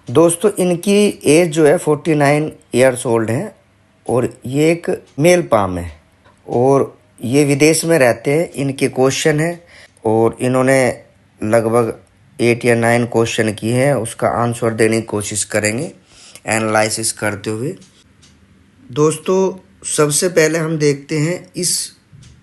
दोस्तों इनकी एज जो है 49 ओल्ड है और ये एक मेल पाम है और ये विदेश में रहते हैं। इनके क्वेश्चन है और इन्होंने लगभग 8 या 9 क्वेश्चन की है, उसका आंसर देने की कोशिश करेंगे एनालिसिस करते हुए। दोस्तों सबसे पहले हम देखते हैं इस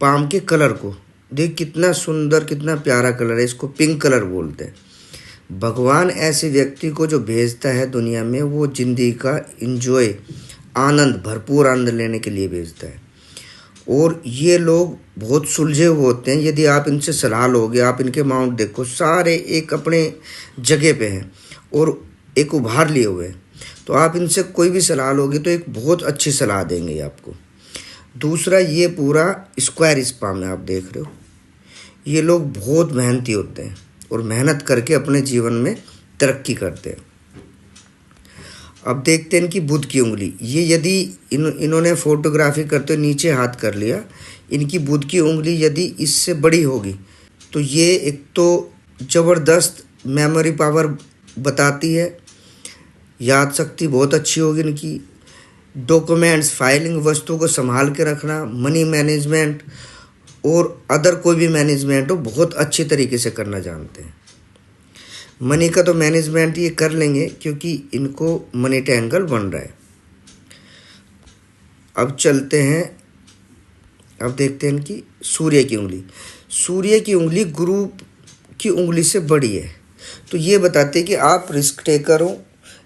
पाम के कलर को। देख कितना सुंदर, कितना प्यारा कलर है। इसको पिंक कलर बोलते हैं। भगवान ऐसे व्यक्ति को जो भेजता है दुनिया में, वो जिंदगी का एंजॉय, आनंद, भरपूर आनंद लेने के लिए भेजता है। और ये लोग बहुत सुलझे हुए होते हैं। यदि आप इनसे सलाह लोगे, आप इनके माउंट देखो, सारे एक अपने जगह पे हैं और एक उभार लिए हुए हैं। तो आप इनसे कोई भी सलाह लोगे तो एक बहुत अच्छी सलाह देंगे आपको। दूसरा, ये पूरा स्क्वायर स्पाम है, आप देख रहे हो। ये लोग बहुत मेहनती होते हैं और मेहनत करके अपने जीवन में तरक्की करते हैं। अब देखते हैं इनकी बुध की उंगली। ये यदि इन्होंने फोटोग्राफी करते हुए नीचे हाथ कर लिया, इनकी बुध की उंगली यदि इससे बड़ी होगी तो ये एक तो ज़बरदस्त मेमोरी पावर बताती है, याद शक्ति बहुत अच्छी होगी इनकी। डॉक्यूमेंट्स, फाइलिंग, वस्तुओं को संभाल के रखना, मनी मैनेजमेंट और अदर कोई भी मैनेजमेंट हो बहुत अच्छी तरीके से करना जानते हैं। मनी का तो मैनेजमेंट ये कर लेंगे क्योंकि इनको मनी ट्रायंगल बन रहा है। अब चलते हैं, अब देखते हैं इनकी सूर्य की उंगली। सूर्य की उंगली गुरु की उंगली से बड़ी है, तो ये बताते हैं कि आप रिस्क टेकर हो,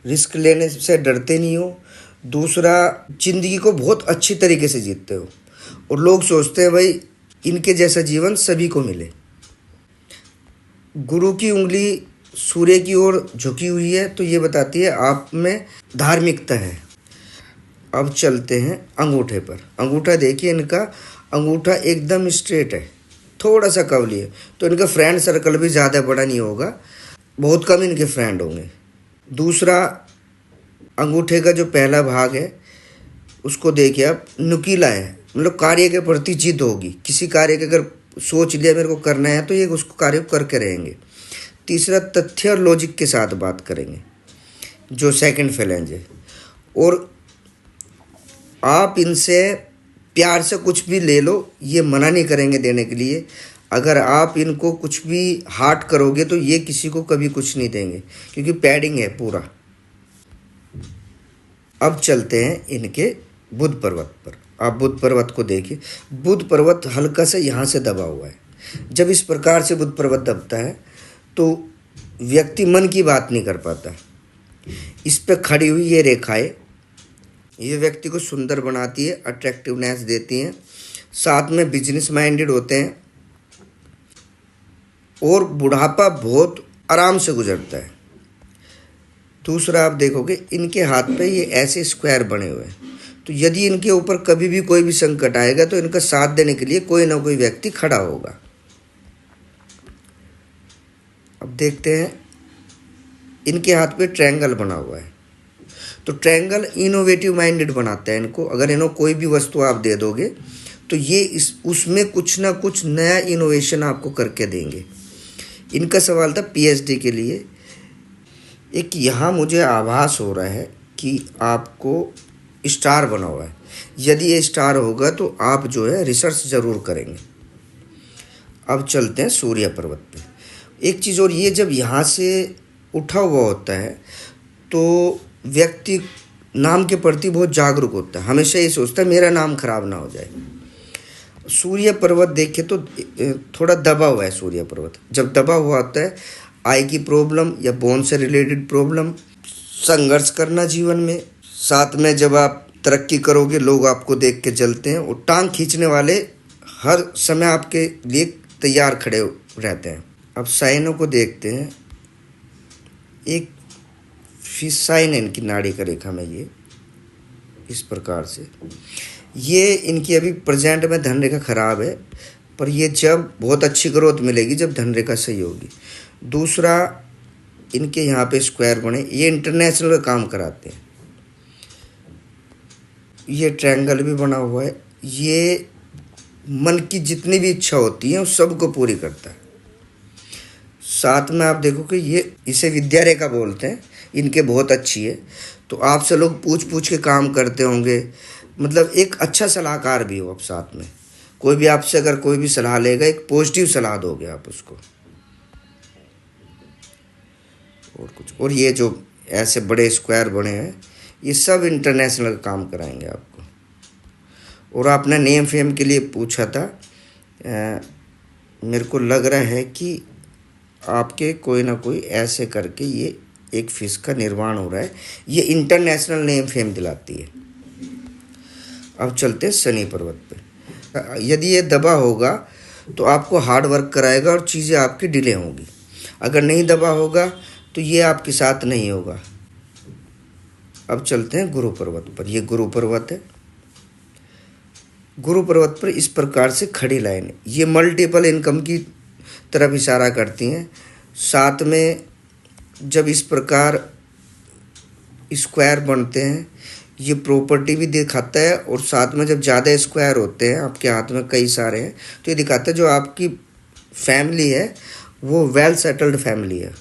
रिस्क लेने से डरते नहीं हो। दूसरा, जिंदगी को बहुत अच्छी तरीके से जीतते हो और लोग सोचते हैं भाई इनके जैसा जीवन सभी को मिले। गुरु की उंगली सूर्य की ओर झुकी हुई है, तो ये बताती है आप में धार्मिकता है। अब चलते हैं अंगूठे पर। अंगूठा देखिए, इनका अंगूठा एकदम स्ट्रेट है, थोड़ा सा कवली है, तो इनका फ्रेंड सर्कल भी ज़्यादा बड़ा नहीं होगा, बहुत कम इनके फ्रेंड होंगे। दूसरा, अंगूठे का जो पहला भाग है उसको देखिए आप, नुकीला है, मतलब कार्य के प्रति जिद होगी। किसी कार्य के अगर सोच लिया मेरे को करना है तो ये उसको कार्य करके रहेंगे। तीसरा, तथ्य और लॉजिक के साथ बात करेंगे, जो सेकंड फैलेंज है। और आप इनसे प्यार से कुछ भी ले लो, ये मना नहीं करेंगे देने के लिए। अगर आप इनको कुछ भी हार्ट करोगे तो ये किसी को कभी कुछ नहीं देंगे, क्योंकि पैडिंग है पूरा। अब चलते हैं इनके बुध पर्वत पर। आप बुध पर्वत को देखिए। बुध पर्वत हल्का से यहाँ से दबा हुआ है। जब इस प्रकार से बुध पर्वत दबता है तो व्यक्ति मन की बात नहीं कर पाता। इस पे खड़ी हुई ये रेखाएं ये व्यक्ति को सुंदर बनाती है, अट्रैक्टिवनेस देती हैं। साथ में बिजनेस माइंडेड होते हैं और बुढ़ापा बहुत आराम से गुजरता है। दूसरा, आप देखोगे इनके हाथ पे ये ऐसे स्क्वायर बने हुए हैं, तो यदि इनके ऊपर कभी भी कोई भी संकट आएगा तो इनका साथ देने के लिए कोई ना कोई व्यक्ति खड़ा होगा। अब देखते हैं इनके हाथ पे ट्रायंगल बना हुआ है, तो ट्रायंगल इनोवेटिव माइंडेड बनाता है इनको। अगर इन्हों कोई भी वस्तु आप दे दोगे तो ये उसमें कुछ ना कुछ नया इनोवेशन आपको करके देंगे। इनका सवाल था पीएचडी के लिए। एक यहाँ मुझे आभास हो रहा है कि आपको स्टार बना हुआ है। यदि ये स्टार होगा तो आप जो है रिसर्च ज़रूर करेंगे। अब चलते हैं सूर्य पर्वत पे। एक चीज़ और, ये जब यहाँ से उठा हुआ होता है तो व्यक्ति नाम के प्रति बहुत जागरूक होता है, हमेशा ये सोचता है मेरा नाम खराब ना हो जाए। सूर्य पर्वत देखे तो थोड़ा दबा हुआ है सूर्य पर्वत। जब दबा हुआ होता है, आई की प्रॉब्लम या बोन से रिलेटेड प्रॉब्लम, संघर्ष करना जीवन में। साथ में जब आप तरक्की करोगे लोग आपको देख के जलते हैं और टांग खींचने वाले हर समय आपके लिए तैयार खड़े रहते हैं। अब साइनों को देखते हैं। एक फिश साइन है इनकी नाड़ी का रेखा में, ये इस प्रकार से। ये इनकी अभी प्रेजेंट में धन रेखा खराब है, पर ये जब बहुत अच्छी ग्रोथ मिलेगी जब धन रेखा सही होगी। दूसरा, इनके यहाँ पे स्क्वायर बने, ये इंटरनेशनल काम कराते हैं। ये ट्रायंगल भी बना हुआ है। ये मन की जितनी भी इच्छा होती है उस सबको पूरी करता है। साथ में आप देखो कि ये इसे विद्या रेखा बोलते हैं। इनके बहुत अच्छी है। तो आपसे लोग पूछ पूछ के काम करते होंगे, मतलब एक अच्छा सलाहकार भी हो आप साथ में। कोई भी आपसे अगर कोई भी सलाह लेगा, एक पॉजिटिव सलाह दोगे आप उसको। और कुछ, और ये जो ऐसे बड़े स्क्वायर बने हैं, ये सब इंटरनेशनल काम कराएंगे आपको। और आपने नेम फेम के लिए पूछा था, मेरे को लग रहा है कि आपके कोई ना कोई ऐसे करके ये एक फिश का निर्माण हो रहा है, ये इंटरनेशनल नेम फेम दिलाती है। अब चलते हैं शनि पर्वत पे। यदि ये दबा होगा तो आपको हार्ड वर्क कराएगा और चीज़ें आपकी डिले होंगी। अगर नहीं दबा होगा तो ये आपके साथ नहीं होगा। अब चलते हैं गुरु पर्वत पर। ये गुरु पर्वत है। गुरु पर्वत पर इस प्रकार से खड़ी लाइन, ये मल्टीपल इनकम की तरफ इशारा करती हैं। साथ में जब इस प्रकार स्क्वायर बनते हैं, ये प्रॉपर्टी भी दिखाता है। और साथ में जब ज़्यादा स्क्वायर होते हैं, आपके हाथ में कई सारे हैं, तो ये दिखाता है जो आपकी फैमिली है वो वेल सेटल्ड फैमिली है।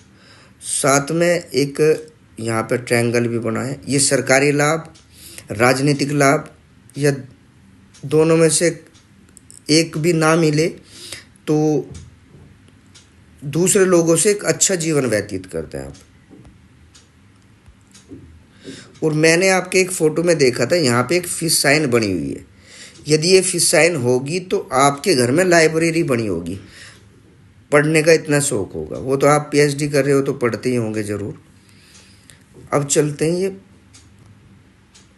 साथ में एक यहाँ पे ट्रायंगल भी बना है। ये सरकारी लाभ, राजनीतिक लाभ, या दोनों में से एक भी ना मिले तो दूसरे लोगों से एक अच्छा जीवन व्यतीत करते हैं आप। और मैंने आपके एक फ़ोटो में देखा था, यहाँ पे एक फिश साइन बनी हुई है। यदि ये फिश साइन होगी तो आपके घर में लाइब्रेरी बनी होगी, पढ़ने का इतना शौक होगा। वो तो आप पीएचडी कर रहे हो तो पढ़ते ही होंगे ज़रूर। अब चलते हैं ये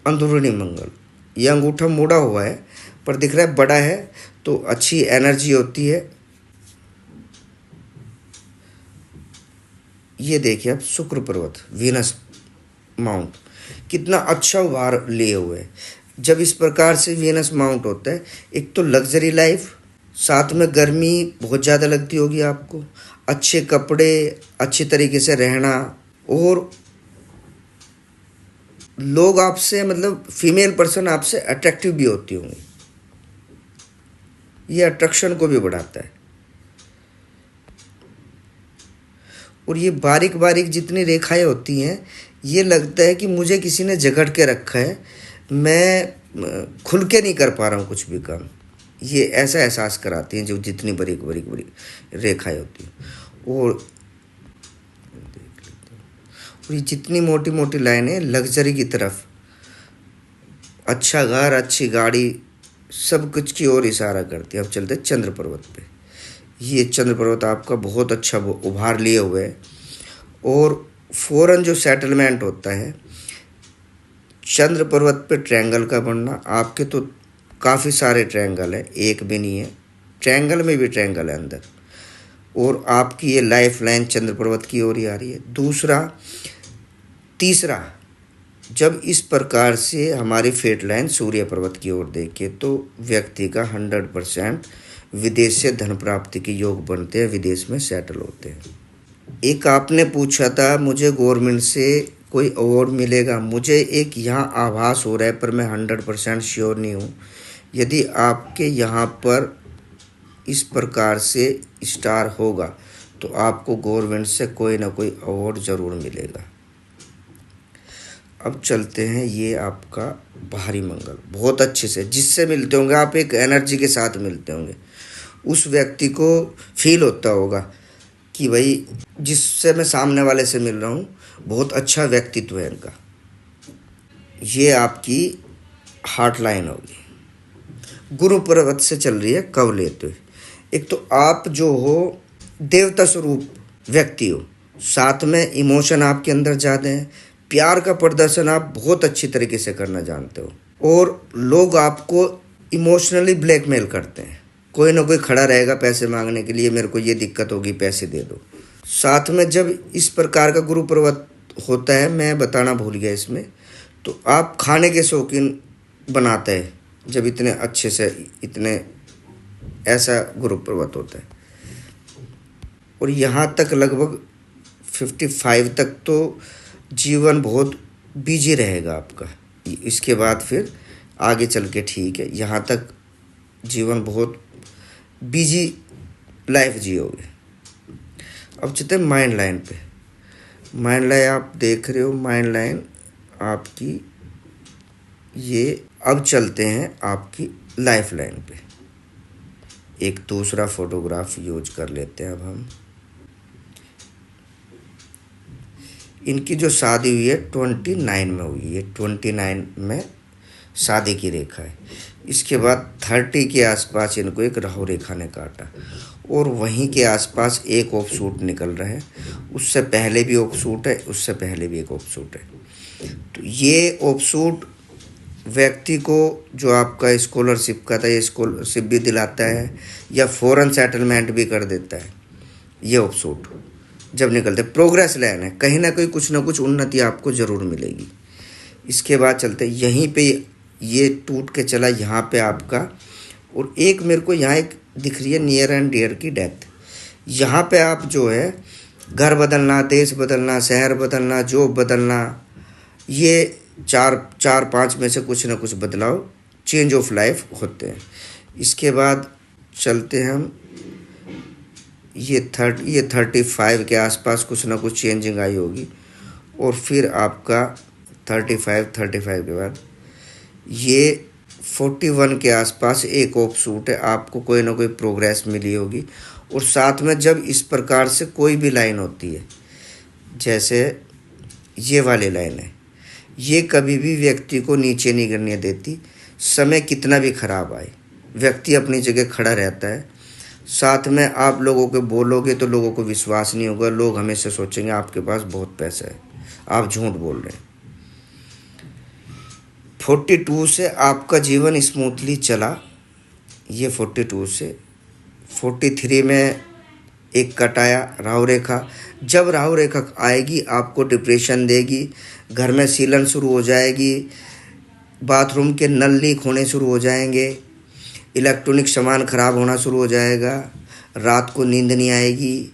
अंदरूनी मंगल। ये अंगूठा मुड़ा हुआ है पर दिख रहा है बड़ा है, तो अच्छी एनर्जी होती है। ये देखिए आप शुक्र पर्वत, वीनस माउंट, कितना अच्छा उभार लिए हुए है। जब इस प्रकार से वीनस माउंट होता है, एक तो लग्जरी लाइफ, साथ में गर्मी बहुत ज़्यादा लगती होगी आपको, अच्छे कपड़े, अच्छे तरीके से रहना, और लोग आपसे, मतलब फीमेल पर्सन आपसे अट्रैक्टिव भी होती होंगी। ये अट्रैक्शन को भी बढ़ाता है। और ये बारीक बारीक जितनी रेखाएं होती हैं, ये लगता है कि मुझे किसी ने जकड़ के रखा है, मैं खुल के नहीं कर पा रहा हूँ कुछ भी काम। ये ऐसा एहसास कराती हैं जो जितनी बारीक बारीक बारीक रेखाएं होती हैं। और ये जितनी मोटी मोटी लाइनें लग्जरी की तरफ, अच्छा घर, अच्छी गाड़ी, सब कुछ की ओर इशारा करती है। अब चलते हैं चंद्र पर्वत पे। ये चंद्र पर्वत आपका बहुत अच्छा उभार लिए हुए है। और फौरन जो सेटलमेंट होता है, चंद्र पर्वत पे ट्रायंगल का बनना, आपके तो काफ़ी सारे ट्रायंगल है, एक भी नहीं है, ट्रायंगल में भी ट्रायंगल है अंदर। और आपकी ये लाइफ लाइन चंद्र पर्वत की ओर ही आ रही है। तीसरा, जब इस प्रकार से हमारी फेट लाइन सूर्य पर्वत की ओर देखे तो व्यक्ति का 100% विदेश से धन प्राप्ति के योग बनते हैं, विदेश में सेटल होते हैं। एक आपने पूछा था मुझे गवर्नमेंट से कोई अवार्ड मिलेगा, मुझे एक यहाँ आभास हो रहा है पर मैं 100% श्योर नहीं हूँ। यदि आपके यहाँ पर इस प्रकार से स्टार होगा तो आपको गवर्नमेंट से कोई ना कोई अवार्ड ज़रूर मिलेगा। अब चलते हैं, ये आपका भारी मंगल, बहुत अच्छे से जिससे मिलते होंगे आप, एक एनर्जी के साथ मिलते होंगे, उस व्यक्ति को फील होता होगा कि भाई जिससे मैं सामने वाले से मिल रहा हूँ बहुत अच्छा व्यक्तित्व है इनका। ये आपकी हार्ट लाइन होगी। गुरु पर्वत से चल रही है कब लेते हुए। एक तो आप जो हो देवता स्वरूप व्यक्ति हो, साथ में इमोशन आपके अंदर ज़्यादा है, प्यार का प्रदर्शन आप बहुत अच्छी तरीके से करना जानते हो, और लोग आपको इमोशनली ब्लैकमेल करते हैं। कोई ना कोई खड़ा रहेगा पैसे मांगने के लिए, मेरे को ये दिक्कत होगी पैसे दे दो। साथ में जब इस प्रकार का गुरु पर्वत होता है, मैं बताना भूल गया इसमें, तो आप खाने के शौकीन बनाते हैं जब इतने अच्छे से, इतने ऐसा गुरु पर्वत होता है। और यहाँ तक लगभग 55 तक तो जीवन बहुत बिजी रहेगा आपका। इसके बाद फिर आगे चल के ठीक है, यहाँ तक जीवन बहुत बिजी लाइफ जियोगे। अब चलते हैं माइंड लाइन पे। माइंड लाइन आप देख रहे हो, माइंड लाइन आपकी ये। अब चलते हैं आपकी लाइफ लाइन पे। एक दूसरा फोटोग्राफ यूज कर लेते हैं अब हम। इनकी जो शादी हुई है 29 में हुई है, 29 में शादी की रेखा है। इसके बाद 30 के आसपास इनको एक राहु रेखा ने काटा और वहीं के आसपास एक ऑफ शूट निकल रहा है। उससे पहले भी ऑफ शूट है, उससे पहले भी एक ऑफ शूट है। तो ये ऑफ शूट व्यक्ति को जो आपका स्कॉलरशिप का था, ये स्कॉलरशिप भी दिलाता है या फॉरेन सेटलमेंट भी कर देता है। ये ऑफ शूट जब निकलते, प्रोग्रेस लाइन है, कहीं ना कहीं कुछ ना कुछ उन्नति आपको ज़रूर मिलेगी। इसके बाद चलते यहीं पे ये टूट के चला यहाँ पे आपका, और एक मेरे को यहाँ एक दिख रही है नियर एंड डियर की डेथ। यहाँ पे आप जो है घर बदलना, देश बदलना, शहर बदलना, जॉब बदलना, ये चार पांच में से कुछ ना कुछ बदलाव, चेंज ऑफ लाइफ होते हैं। इसके बाद चलते हैं हम ये 35 के आसपास कुछ ना कुछ चेंजिंग आई होगी। और फिर आपका 35 के बाद ये 41 के आसपास एक ऑफ शूट है, आपको कोई ना कोई प्रोग्रेस मिली होगी। और साथ में जब इस प्रकार से कोई भी लाइन होती है, जैसे ये वाली लाइन है, ये कभी भी व्यक्ति को नीचे नहीं गिरने देती। समय कितना भी खराब आए, व्यक्ति अपनी जगह खड़ा रहता है। साथ में आप लोगों को बोलोगे तो लोगों को विश्वास नहीं होगा, लोग हमेशा सोचेंगे आपके पास बहुत पैसा है, आप झूठ बोल रहे हैं। 42 से आपका जीवन स्मूथली चला, ये 42 से 43 में एक कट आया राहु रेखा। जब राहु रेखा आएगी आपको डिप्रेशन देगी, घर में सीलन शुरू हो जाएगी, बाथरूम के नल लीक होने शुरू हो जाएंगे, इलेक्ट्रॉनिक सामान ख़राब होना शुरू हो जाएगा, रात को नींद नहीं आएगी,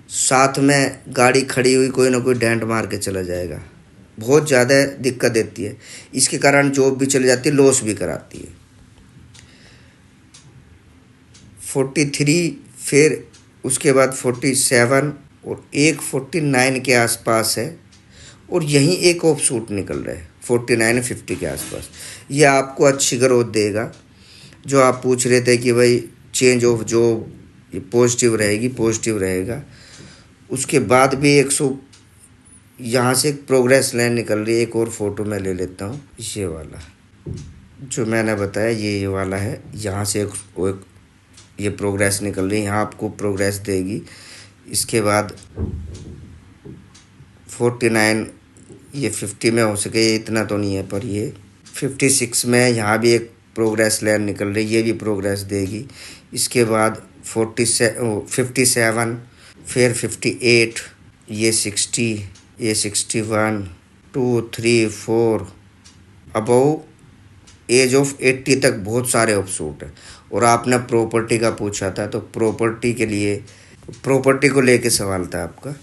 साथ में गाड़ी खड़ी हुई कोई ना कोई डेंट मार के चला जाएगा। बहुत ज़्यादा दिक्कत देती है, इसके कारण जॉब भी चली जाती है, लॉस भी कराती है। 43 फिर उसके बाद 47 और एक 49 के आसपास है, और यहीं एक ऑफ शूट निकल रहा है 49 50 के आसपास। ये आपको अच्छी ग्रोथ देगा। जो आप पूछ रहे थे कि भाई चेंज ऑफ जॉब ये पॉजिटिव रहेगी, पॉजिटिव रहेगा। उसके बाद भी 100 यहाँ से एक प्रोग्रेस लाइन निकल रही है। एक और फोटो मैं ले लेता हूँ, ये वाला जो मैंने बताया, ये वाला है। यहाँ से एक ये प्रोग्रेस निकल रही है, यहाँ आपको प्रोग्रेस देगी। इसके बाद 49 ये 50 में हो सके, ये इतना तो नहीं है, पर ये 56 में यहाँ भी एक प्रोग्रेस लाइन निकल रही है, ये भी प्रोग्रेस देगी। इसके बाद 57 फिर 58, ये 60, ये 61, 2 3 4 अबव एज ऑफ 80 तक बहुत सारे ऑप्शूट है। और आपने प्रॉपर्टी का पूछा था, तो प्रॉपर्टी के लिए, प्रॉपर्टी को लेके सवाल था आपका।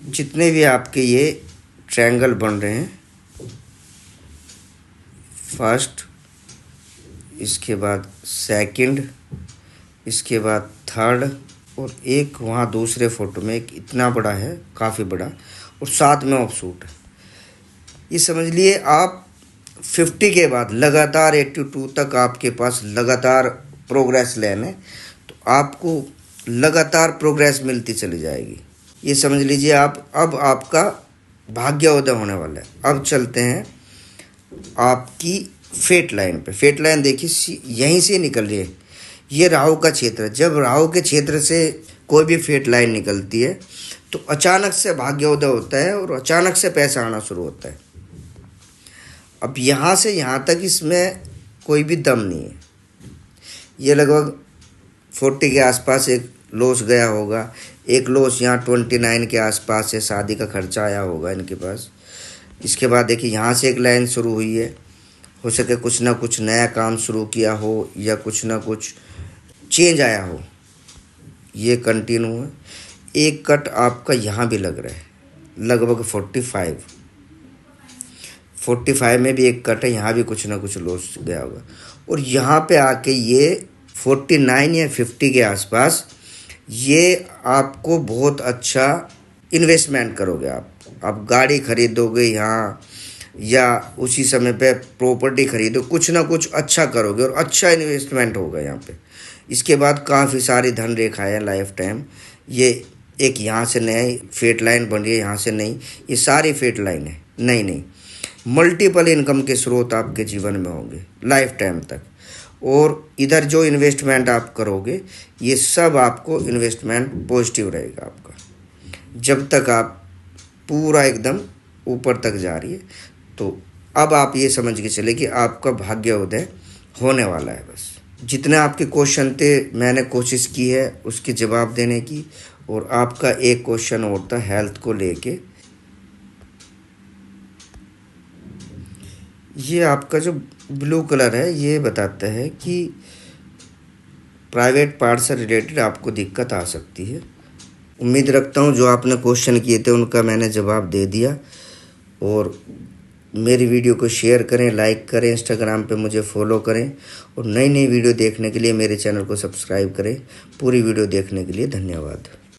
जितने भी आपके ये ट्रायंगल बन रहे हैं, फर्स्ट, इसके बाद सेकंड, इसके बाद थर्ड, और एक वहाँ दूसरे फोटो में एक इतना बड़ा है, काफ़ी बड़ा, और साथ में ऑफशूट है। ये समझ लिए आप 50 के बाद लगातार 82 तक आपके पास लगातार प्रोग्रेस लाइन है, तो आपको लगातार प्रोग्रेस मिलती चली जाएगी। ये समझ लीजिए आप, अब आपका भाग्योदय होने वाला है। अब चलते हैं आपकी फेट लाइन पे। फेट लाइन देखिए यहीं से निकल रही है, ये राहु का क्षेत्र है। जब राहु के क्षेत्र से कोई भी फेट लाइन निकलती है तो अचानक से भाग्योदय होता है और अचानक से पैसा आना शुरू होता है। अब यहाँ से यहाँ तक इसमें कोई भी दम नहीं है। ये लगभग 40 के आसपास एक लॉस गया होगा, एक लॉस यहाँ 29 के आसपास से शादी का खर्चा आया होगा इनके पास। इसके बाद देखिए यहाँ से एक लाइन शुरू हुई है, हो सके कुछ ना कुछ नया काम शुरू किया हो या कुछ ना कुछ चेंज आया हो, ये कंटिन्यू है। एक कट आपका यहाँ भी लग रहा है, लगभग 45 में भी एक कट है, यहाँ भी कुछ ना कुछ लॉस गया होगा। और यहाँ पे आके ये 49 या 50 के आसपास ये आपको बहुत अच्छा इन्वेस्टमेंट करोगे आप। आप गाड़ी खरीदोगे यहाँ या उसी समय पे प्रॉपर्टी खरीदो, कुछ ना कुछ अच्छा करोगे और अच्छा इन्वेस्टमेंट होगा यहाँ पे। इसके बाद काफ़ी सारी धन रेखाएं हैं लाइफ टाइम। ये एक यहाँ से नई फेट लाइन बन रही है, यहाँ से नई, ये सारी फेट लाइन है नई नई। मल्टीपल इनकम के स्रोत आपके जीवन में होंगे लाइफ टाइम तक। और इधर जो इन्वेस्टमेंट आप करोगे ये सब आपको इन्वेस्टमेंट पॉजिटिव रहेगा आपका, जब तक आप पूरा एकदम ऊपर तक जा रही है। तो अब आप ये समझ के चले कि आपका भाग्योदय होने वाला है। बस जितने आपके क्वेश्चन थे मैंने कोशिश की है उसके जवाब देने की। और आपका एक क्वेश्चन और था हेल्थ को लेके। ये आपका जो ब्लू कलर है ये बताता है कि प्राइवेट पार्ट से रिलेटेड आपको दिक्कत आ सकती है। उम्मीद रखता हूँ जो आपने क्वेश्चन किए थे उनका मैंने जवाब दे दिया। और मेरी वीडियो को शेयर करें, लाइक करें, इंस्टाग्राम पे मुझे फॉलो करें और नई नई वीडियो देखने के लिए मेरे चैनल को सब्सक्राइब करें। पूरी वीडियो देखने के लिए धन्यवाद।